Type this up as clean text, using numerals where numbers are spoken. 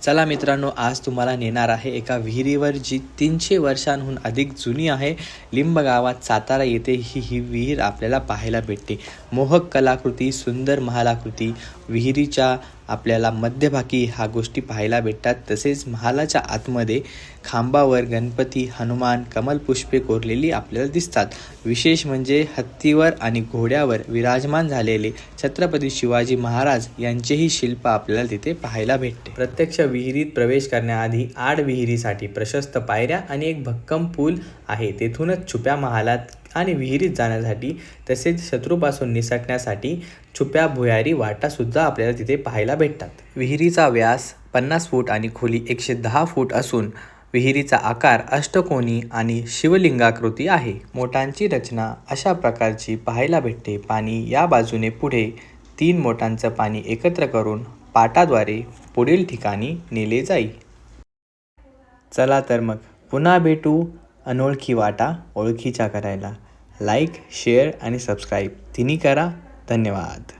चला मित्रांनो, आज तुम्हाला नेणार आहे एका विहिरीवर जी 300 वर्षांहून अधिक जुनी आहे. लिंब गावात सातारा येथे ही विहीर आपल्याला पाहायला भेटते. मोहक कलाकृती, सुंदर महालाकृती विहिरीच्या आपल्याला मध्यभागी ह्या गोष्टी पाहायला भेटतात. तसेच महालाच्या आतमध्ये खांबावर गणपती, हनुमान, कमलपुष्पे कोरलेली आपल्याला दिसतात. विशेष म्हणजे हत्तीवर आणि घोड्यावर विराजमान झालेले छत्रपती शिवाजी महाराज यांचेही शिल्प आपल्याला तिथे पाहायला भेटते. प्रत्यक्ष विहिरीत प्रवेश करण्याआधी आड विहिरीसाठी प्रशस्त पायऱ्या आणि एक भक्कम पूल आहे. तेथूनच छुप्या महालात आणि विहिरीत जाण्यासाठी तसेच शत्रूपासून निसटण्यासाठी छुप्या भुयारी वाटा सुद्धा आपल्याला तिथे पाहायला भेटतात. विहिरीचा व्यास 50 फूट आणि खोली 110 फूट असून विहिरीचा आकार अष्टकोनी आणि शिवलिंगाकृती आहे. मोटांची रचना अशा प्रकारची पाहायला भेटते. पाणी या बाजूने पुढे 3 मोटांचं पाणी एकत्र करून पाटाद्वारे पुढील ठिकाणी नेले जाईल. चला तर मग पुन्हा भेटू अनोळखी वाटा ओळखीच्या करायला. लाईक, शेअर आणि सबस्क्राईब तिन्ही करा. धन्यवाद.